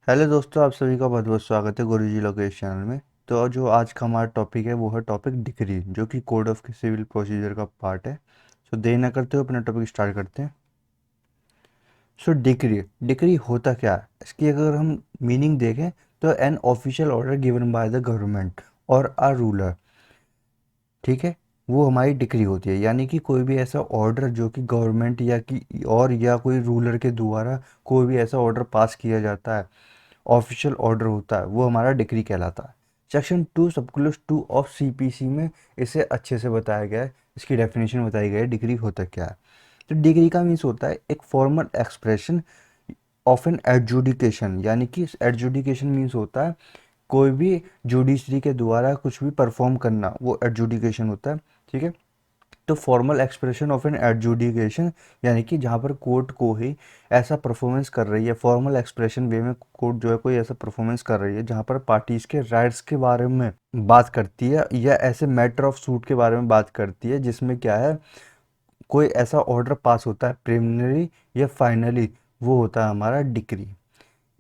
Hello दोस्तों, आप सभी का बहुत बहुत स्वागत है गुरुजी लोकेश चैनल में। तो जो आज का हमारा टॉपिक है वो है टॉपिक डिक्री, जो कि कोड ऑफ सिविल प्रोसीजर का पार्ट है। सो देर ना करते हुए अपना टॉपिक स्टार्ट करते हैं। सो डिक्री डिक्री होता क्या है, इसकी अगर हम मीनिंग देखें तो an official order given by the government और अ रूलर। ठीक है, वो हमारी डिक्री होती है, यानी कि कोई भी ऐसा ऑर्डर जो कि गवर्नमेंट या कोई रूलर के द्वारा कोई भी ऐसा ऑर्डर पास किया जाता है, ऑफिशियल ऑर्डर होता है, वो हमारा डिक्री कहलाता है। सेक्शन 2 सबक्लॉज 2 ऑफ सीपीसी में इसे अच्छे से बताया गया है, इसकी डेफिनेशन बताई गई है डिग्री होता क्या है। तो डिग्री का मीन्स होता है एक formal expression of an adjudication, यानी कि एडजुडिकेशन मीन्स होता है कोई भी जुडिशरी के द्वारा कुछ भी परफॉर्म करना, वो एडजुडिकेशन होता है। ठीक है, तो formal expression of an adjudication, यानी कि जहाँ पर कोर्ट को ही ऐसा परफॉर्मेंस कर रही है, फॉर्मल एक्सप्रेशन वे में कोर्ट जो है कोई ऐसा परफॉर्मेंस कर रही है जहाँ पर पार्टीज के राइट्स के बारे में बात करती है या ऐसे मैटर ऑफ सूट के बारे में बात करती है, जिसमें क्या है कोई ऐसा ऑर्डर पास होता है प्रिलिमिनरी या फाइनली, वो होता है हमारा डिक्री।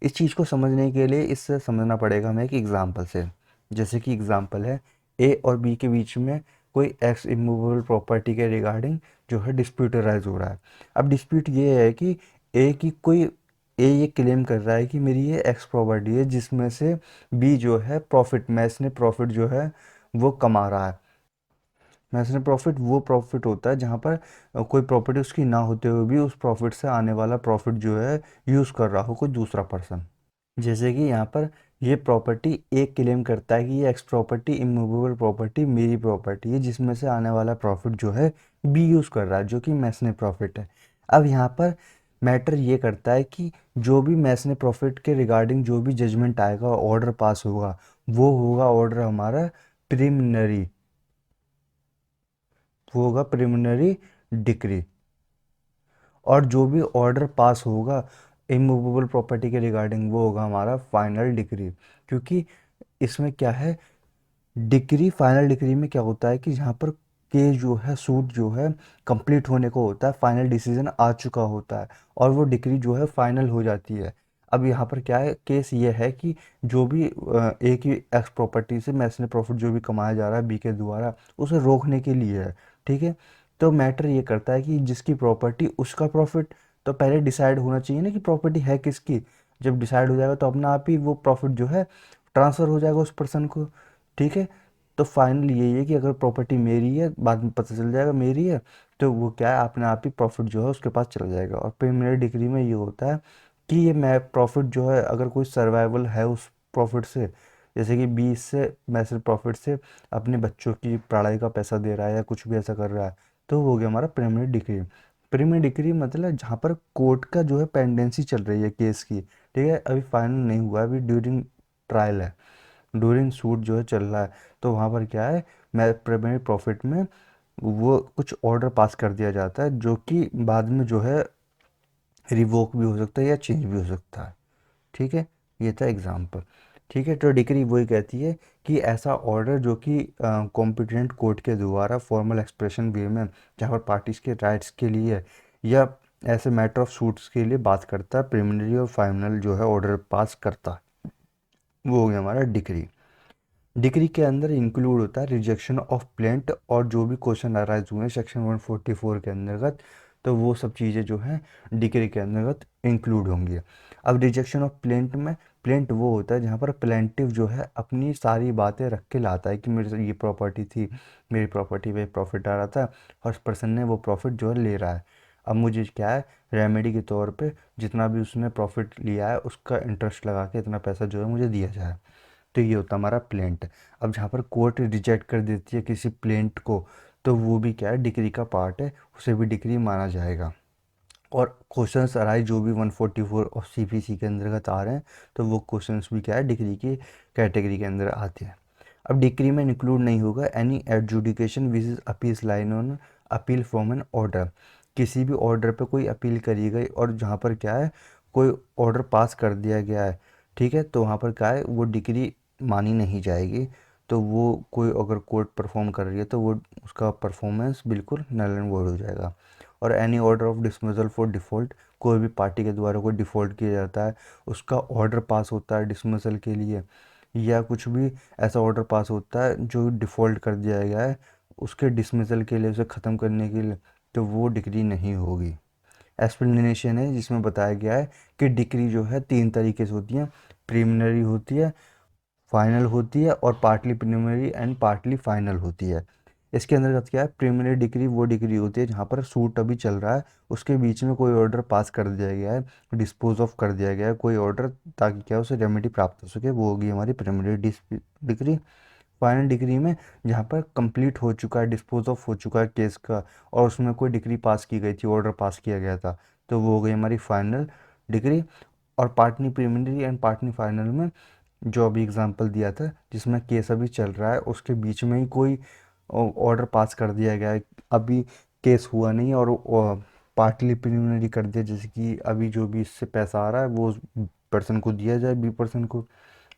इस चीज़ को समझने के लिए इससे समझना पड़ेगा हमें एक एग्जांपल से। जैसे कि एग्जांपल है, ए और बी के बीच में कोई एक्स इमूवेबल प्रॉपर्टी के रिगार्डिंग जो है डिस्प्यूट राइज हो रहा है। अब डिस्प्यूट ये है कि ए ये क्लेम कर रहा है कि मेरी ये एक्स प्रॉपर्टी है जिसमें से बी जो है प्रॉफिट, मैस ने प्रॉफिट जो है वो कमा रहा है। मैस प्रॉफिट वो प्रॉफिट होता है जहाँ पर कोई प्रॉपर्टी उसकी ना होते हुए भी उस प्रॉफिट से आने वाला प्रॉफिट जो है यूज़ कर रहा हो कोई दूसरा पर्सन। जैसे कि यहाँ पर ये प्रॉपर्टी एक क्लेम करता है कि ये एक्स प्रॉपर्टी इमूवेबल प्रॉपर्टी मेरी प्रॉपर्टी है जिसमें से आने वाला प्रॉफिट जो है बी यूज़ कर रहा है, जो कि मैसने प्रॉफिट है। अब यहाँ पर मैटर ये करता है कि जो भी मैसने प्रॉफिट के रिगार्डिंग जो भी जजमेंट आएगा, ऑर्डर पास होगा, वो होगा ऑर्डर हमारा प्रिलिमिनरी, वो होगा प्रिलिमिनरी डिक्री। और जो भी ऑर्डर पास होगा इमूवेबल प्रॉपर्टी के रिगार्डिंग, वो होगा हमारा फाइनल डिक्री। क्योंकि इसमें क्या है, डिक्री फाइनल डिक्री में क्या होता है कि जहाँ पर केस जो है, सूट जो है कंप्लीट होने को होता है, फाइनल डिसीजन आ चुका होता है और वो डिक्री जो है फाइनल हो जाती है। अब यहाँ पर क्या है, केस ये है कि जो भी एक ही एक्स प्रॉपर्टी से मैसने प्रॉफिट जो भी कमाया जा रहा है बी के द्वारा, उसे रोकने के लिए है। ठीक है, तो मैटर ये करता है कि जिसकी प्रॉपर्टी उसका प्रॉफिट, तो पहले डिसाइड होना चाहिए ना कि प्रॉपर्टी है किसकी। जब डिसाइड हो जाएगा तो अपना आप ही वो प्रॉफिट जो है ट्रांसफ़र हो जाएगा उस पर्सन को। ठीक है, तो फाइनल यही है कि अगर प्रॉपर्टी मेरी है, बाद में पता चल जाएगा मेरी है, तो वो क्या है अपने आप ही प्रॉफिट जो है उसके पास चला जाएगा। और प्रिलिमिनरी डिग्री में ये होता है कि ये मैं प्रॉफिट जो है अगर कोई सर्वाइवल है उस प्रॉफिट से, जैसे कि 20 से मैसेज प्रॉफिट से अपने बच्चों की पढ़ाई का पैसा दे रहा है या कुछ भी ऐसा कर रहा है, तो वो हो गया हमारा प्रिलिमिनरी डिग्री। प्रीमियम डिग्री मतलब जहाँ पर कोर्ट का जो है पेंडेंसी चल रही है केस की। ठीक है, अभी फाइनल नहीं हुआ, अभी ड्यूरिंग ट्रायल है, ड्यूरिंग सूट जो है चल रहा है। तो वहाँ पर क्या है, मैं प्रीमियम प्रॉफिट में वो कुछ ऑर्डर पास कर दिया जाता है जो कि बाद में जो है रिवोक भी हो सकता है या चेंज भी हो सकता है। ठीक है, ये था एग्जाम्पल। ठीक है, तो डिक्री वही कहती है कि ऐसा ऑर्डर जो कि कॉम्पिटेंट कोर्ट के द्वारा फॉर्मल एक्सप्रेशन वे में जहाँ पर पार्टीज के राइट्स के लिए या ऐसे मैटर ऑफ सूट्स के लिए बात करता है, प्रिलिमिनरी और फाइनल जो है ऑर्डर पास करता है, वो हो गया हमारा डिक्री। डिक्री के अंदर इंक्लूड होता है रिजेक्शन ऑफ प्लेंट और जो भी क्वेश्चन अराइज हुए हैं सेक्शन 144 के अंतर्गत, तो वो सब चीज़ें जो हैं डिक्री के अंतर्गत इंक्लूड होंगी। अब रिजेक्शन ऑफ प्लेंट में, प्लेंट वो होता है जहाँ पर प्लेंटिव जो है अपनी सारी बातें रख के लाता है कि मेरे से ये प्रॉपर्टी थी, मेरी प्रॉपर्टी पे प्रॉफिट आ रहा था और उस पर्सन ने वो प्रॉफिट जो है ले रहा है। अब मुझे क्या है, रेमेडी के तौर पे जितना भी उसने प्रॉफिट लिया है उसका इंटरेस्ट लगा के इतना पैसा जो है मुझे दिया जाए। तो ये होता है हमारा प्लेंट। अब जहाँ पर कोर्ट रिजेक्ट कर देती है किसी प्लेंट को, तो वो भी क्या है डिक्री का पार्ट है, उसे भी डिक्री माना जाएगा। और क्वेश्चंस अराइज जो भी 144 और सीपीसी के अंतर्गत आ रहे हैं, तो वो क्वेश्चंस भी क्या है डिक्री की कैटेगरी के अंदर आते हैं। अब डिक्री में इंक्लूड नहीं होगा any adjudication which is appeals line on appeal from an order. किसी भी ऑर्डर पे कोई अपील करी गई और जहाँ पर क्या है कोई ऑर्डर पास कर दिया गया है, ठीक है, तो वहाँ पर क्या है वो डिक्री मानी नहीं जाएगी। तो वो कोई अगर कोर्ट परफॉर्म कर रही है तो वो उसका परफॉर्मेंस बिल्कुल नल एंड वॉइड हो जाएगा। और any order of dismissal for default, कोई भी पार्टी के द्वारा कोई डिफ़ॉल्ट किया जाता है, उसका ऑर्डर पास होता है डिसमिसल के लिए, या कुछ भी ऐसा ऑर्डर पास होता है जो डिफ़ॉल्ट कर दिया गया है उसके डिसमिसल के लिए, उसे ख़त्म करने के लिए, तो वो डिक्री नहीं होगी। एक्सप्लेनेशन है जिसमें बताया गया है कि डिक्री जो है 3 तरीके से होती है, प्रीलिमिनरी होती है, फाइनल होती है और partly preliminary and partly final होती है। इसके अंतर्गत क्या है, प्रीलिमिनरी डिग्री वो डिग्री होती है जहाँ पर सूट अभी चल रहा है, उसके बीच में कोई ऑर्डर पास कर दिया गया है, डिस्पोज ऑफ कर दिया गया है कोई ऑर्डर, ताकि क्या उसे रेमेडी प्राप्त हो सके, वो होगी हमारी प्रीलिमिनरी डिग्री। फाइनल डिग्री में जहाँ पर कंप्लीट हो चुका है, डिस्पोज ऑफ हो चुका है केस का, और उसमें कोई डिग्री पास की गई थी, ऑर्डर पास किया गया था, तो वो हो गई हमारी फाइनल डिग्री। और partly preliminary and partly final में जो अभी एग्जांपल दिया था जिसमें केस अभी चल रहा है, उसके बीच में ही कोई ऑर्डर पास कर दिया गया है, अभी केस हुआ नहीं और पार्टली प्रिलिमिनरी कर दिया, जैसे कि अभी जो भी इससे पैसा आ रहा है वो उस पर्सन को दिया जाए, बी पर्सन को,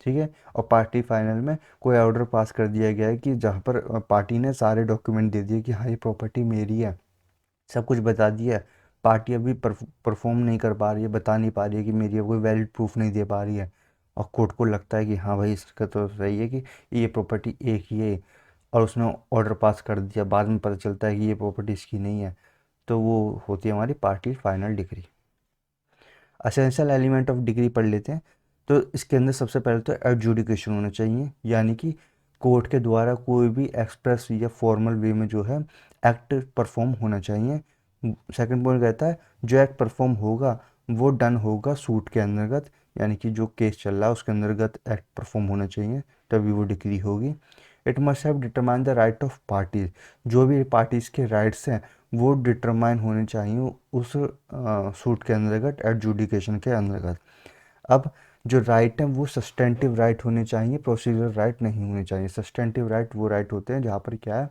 ठीक है। और पार्टी फाइनल में कोई ऑर्डर पास कर दिया गया है कि जहाँ पर पार्टी ने सारे डॉक्यूमेंट दे दिए कि हाँ ये प्रॉपर्टी मेरी है, सब कुछ बता दिया है, पार्टी अभी परफॉर्म नहीं कर पा रही है, बता नहीं पा रही है कि मेरी अब कोई वैलिड प्रूफ नहीं दे पा रही है, और कोर्ट को लगता है कि हाँ भाई इसका तो सही है कि ये प्रॉपर्टी एक ही है, और उसने ऑर्डर पास कर दिया, बाद में पता चलता है कि ये प्रॉपर्टी इसकी नहीं है, तो वो होती है हमारी party final decree. Essential element of degree पढ़ लेते हैं। तो इसके अंदर सबसे पहले तो एडजुडिकेशन होना चाहिए, यानी कि कोर्ट के द्वारा कोई भी एक्सप्रेस या फॉर्मल वे में जो है एक्ट परफॉर्म होना चाहिए। सेकंड पॉइंट कहता है जो एक्ट परफॉर्म होगा वो डन होगा सूट के अंतर्गत, यानी कि जो केस चल रहा है उसके अंतर्गत एक्ट परफॉर्म होना चाहिए, तभी वो डिग्री होगी। It must have determine the right of parties, जो भी पार्टीज के राइट्स हैं वो डिटरमाइन होने चाहिए उस सूट के अंतर्गत, एडजुडिकेशन के अंतर्गत। अब जो राइट है वो सस्टेंटिव राइट होने चाहिए, प्रोसीजरल राइट नहीं होने चाहिए। सस्टेंटिव राइट वो राइट होते हैं जहाँ पर क्या है,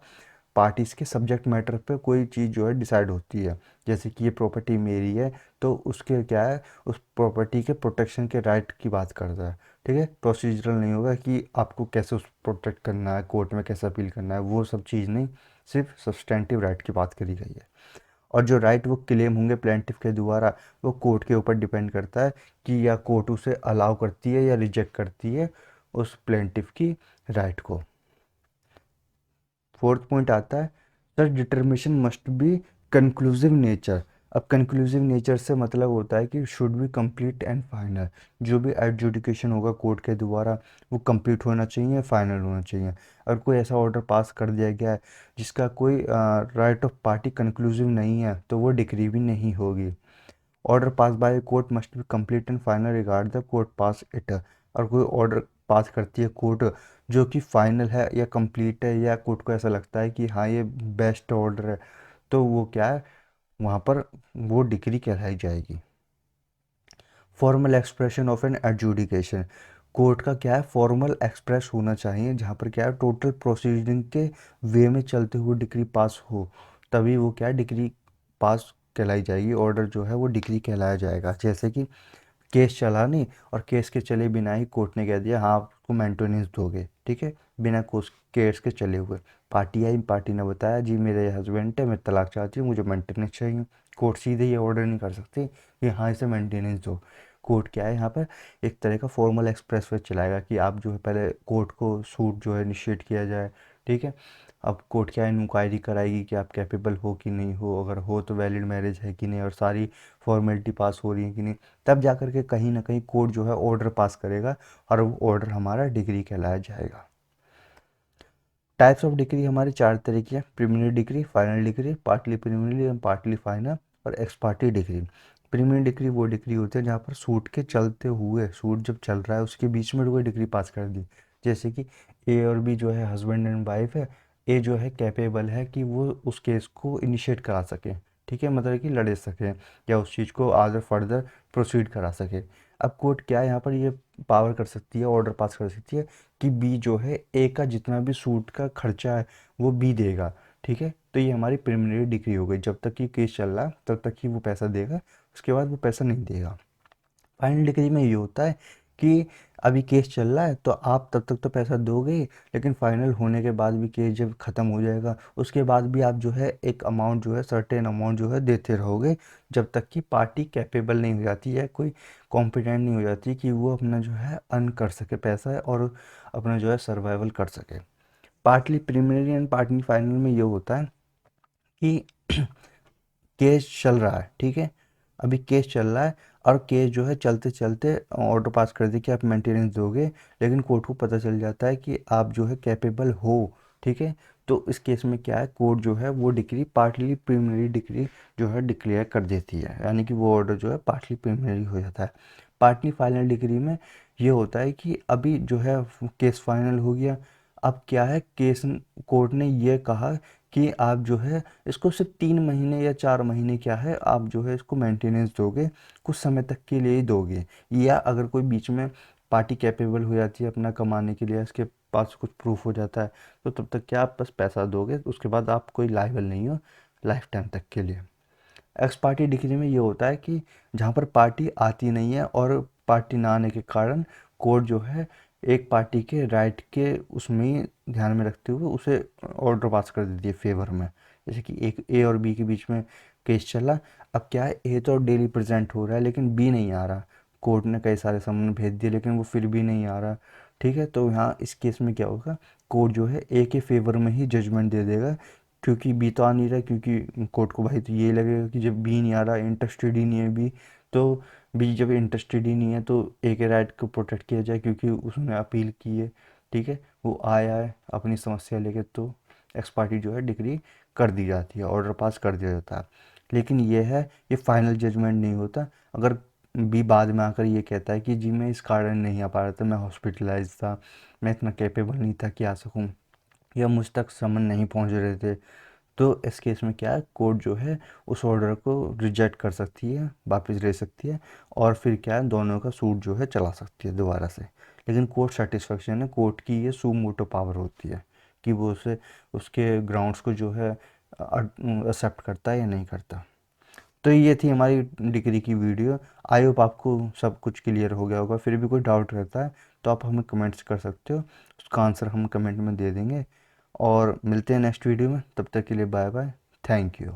पार्टीज़ के सब्जेक्ट मैटर पे कोई चीज़ जो है डिसाइड होती है, जैसे कि ये प्रॉपर्टी मेरी है तो उसके क्या है, उस प्रॉपर्टी के प्रोटेक्शन के राइट की बात करता है, ठीक है। प्रोसीजरल नहीं होगा कि आपको कैसे उस प्रोटेक्ट करना है, कोर्ट में कैसे अपील करना है, वो सब चीज़ नहीं, सिर्फ सब्सटेंटिव राइट की बात करी गई है। और जो राइट वो क्लेम होंगे प्लेंटिफ के द्वारा, वो कोर्ट के ऊपर डिपेंड करता है कि या कोर्ट उसे अलाउ करती है या रिजेक्ट करती है उस प्लेंटिफ की राइट को। फोर्थ पॉइंट आता है sir determination must be conclusive nature. अब कंक्लूसिव नेचर से मतलब होता है कि should be complete and final, जो भी एडजुडिकेशन होगा कोर्ट के द्वारा वो कंप्लीट होना चाहिए, फाइनल होना चाहिए। अगर कोई ऐसा ऑर्डर पास कर दिया गया है जिसका कोई राइट ऑफ पार्टी कंक्लूसिव नहीं है तो वो डिक्री भी नहीं होगी। Order pass by court must be complete and final regard the court pass it. और कोई ऑर्डर पास करती है कोर्ट जो कि फाइनल है या कंप्लीट है, या कोर्ट को ऐसा लगता है कि हाँ ये बेस्ट ऑर्डर है, तो वो क्या है, वहाँ पर वो डिक्री कहलाई जाएगी। Formal expression of an adjudication, court का क्या है, फॉर्मल एक्सप्रेस होना चाहिए जहाँ पर क्या है टोटल प्रोसीडिंग के वे में चलते हुए डिक्री पास हो, तभी वो क्या है डिक्री पास कहलाई जाएगी, ऑर्डर जो है वो डिक्री कहलाया जाएगा। जैसे कि केस चला नहीं और केस के चले बिना ही कोर्ट ने कह दिया हाँ आपको मेंटेनेंस दोगे, ठीक है, बिना केस के चले हुए, पार्टी आई, पार्टी ने बताया जी मेरे हस्बैंड है, मैं तलाक चाहती हूँ, मुझे मेंटेनेंस चाहिए, कोर्ट सीधे ये ऑर्डर नहीं कर सकती कि हाँ इसे मेंटेनेंस दो। कोर्ट क्या है यहाँ पर एक तरह का फॉर्मल एक्सप्रेस वे चलाएगा कि आप जो है पहले कोर्ट को सूट जो है इनिशिएट किया जाए, ठीक है। अब कोर्ट क्या इंक्वायरी कराएगी कि आप कैपेबल हो कि नहीं हो, अगर हो तो वैलिड मैरिज है कि नहीं, और सारी फॉर्मेलिटी पास हो रही है कि नहीं, तब जा कर के कहीं ना कहीं कोर्ट जो है ऑर्डर पास करेगा और वो ऑर्डर हमारा डिग्री कहलाया जाएगा। टाइप्स ऑफ डिग्री हमारे 4 तरीके हैं, preliminary degree, final degree, partly preliminary and partly final, और ex party degree. Preliminary degree वो डिग्री होती है जहाँ पर सूट के चलते हुए, सूट जब चल रहा है उसके बीच में कोई डिग्री पास कर दी, जैसे कि ए और बी जो है हस्बैंड एंड वाइफ है, ए जो है कैपेबल है कि वो उस केस को इनिशिएट करा सके, ठीक है, मतलब कि लड़े सके या उस चीज़ को आगे फर्दर प्रोसीड करा सके। अब कोर्ट क्या है यहाँ पर ये पावर कर सकती है, ऑर्डर पास कर सकती है कि बी जो है ए का जितना भी सूट का खर्चा है वो बी देगा, ठीक है। तो ये हमारी प्रिलिमिनरी डिग्री हो गई, जब तक कि केस चल रहा है तब तक ही वो पैसा देगा, उसके बाद वो पैसा नहीं देगा। फाइनल डिग्री में ये होता है कि अभी केस चल रहा है तो आप तब तक तो पैसा दोगे ही, लेकिन फाइनल होने के बाद भी केस जब ख़त्म हो जाएगा उसके बाद भी आप जो है एक अमाउंट जो है सर्टेन अमाउंट जो है देते रहोगे, जब तक कि पार्टी कैपेबल नहीं हो जाती है, कोई कॉम्पिटेंट नहीं हो जाती कि वो अपना जो है अर्न कर सके पैसा और अपना जो है सर्वाइवल कर सके। Partly preliminary and partly final में ये होता है कि केस चल रहा है, ठीक है, अभी केस चल रहा है और केस जो है चलते चलते ऑर्डर पास कर दे कि आप मेंटेनेंस दोगे, लेकिन कोर्ट को पता चल जाता है कि आप जो है कैपेबल हो, ठीक है, तो इस केस में क्या है, कोर्ट जो है वो डिक्री पार्टली प्रिलिमिनरी डिक्री जो है डिक्लेयर कर देती है, यानी कि वो ऑर्डर जो है पार्टली प्रिलिमिनरी हो जाता है। पार्टली फाइनल डिग्री में ये होता है कि अभी जो है केस फाइनल हो गया, अब क्या है, केस कोर्ट ने ये कहा कि आप जो है इसको सिर्फ 3 महीने या 4 महीने क्या है आप जो है इसको मेंटेनेंस दोगे, कुछ समय तक के लिए ही दोगे, या अगर कोई बीच में पार्टी कैपेबल हो जाती है अपना कमाने के लिए, इसके पास कुछ प्रूफ हो जाता है, तो तब तक क्या आप बस पैसा दोगे, उसके बाद आप कोई लायबल नहीं हो लाइफ टाइम तक के लिए। एक्स पार्टी डिग्री में ये होता है कि जहाँ पर पार्टी आती नहीं है और पार्टी ना आने के कारण कोर्ट जो है एक पार्टी के राइट के उसमें ही ध्यान में रखते हुए उसे ऑर्डर पास कर देती है फेवर में। जैसे कि एक ए और बी के बीच में केस चला, अब क्या है, ए तो डेली प्रेजेंट हो रहा है लेकिन बी नहीं आ रहा, कोर्ट ने कई सारे समन भेज दिए लेकिन वो फिर भी नहीं आ रहा, ठीक है, तो यहाँ इस केस में क्या होगा, कोर्ट जो है ए के फेवर में ही जजमेंट दे देगा, क्योंकि बी तो आ नहीं रहा, क्योंकि कोर्ट को भाई तो ये लगेगा कि जब बी नहीं आ रहा, इंटरेस्टेड ही नहीं है बी, तो बी जब इंटरेस्टेड ही नहीं है तो ए के राइट को प्रोटेक्ट किया जाए, क्योंकि उसने अपील की है, ठीक है, वो आया है अपनी समस्या लेके, तो एक्स पार्टी जो है डिग्री कर दी जाती है, ऑर्डर पास कर दिया जाता है। लेकिन ये है, ये फाइनल जजमेंट नहीं होता। अगर बी बाद में आकर ये कहता है कि जी मैं इस कारण नहीं आ पा रहा था, मैं हॉस्पिटलाइज था, मैं इतना कैपेबल नहीं था कि आ सकूँ, या मुझ तक समन नहीं पहुंच रहे थे, तो इस केस में क्या है, कोर्ट जो है उस ऑर्डर को रिजेक्ट कर सकती है, वापस ले सकती है, और फिर क्या है, दोनों का सूट जो है चला सकती है दोबारा से। लेकिन कोर्ट सेटिस्फेक्शन है, कोर्ट की ये सू मोटो पावर होती है कि वो उसे उसके ग्राउंड्स को जो है एक्सेप्ट करता है या नहीं करता। तो ये थी हमारी डिग्री की वीडियो। आई होप आपको सब कुछ क्लियर हो गया होगा। फिर भी कोई डाउट रहता है तो आप हमें कमेंट्स कर सकते हो, उसका आंसर हम कमेंट में दे देंगे। और मिलते हैं नेक्स्ट वीडियो में, तब तक के लिए बाय बाय, थैंक यू।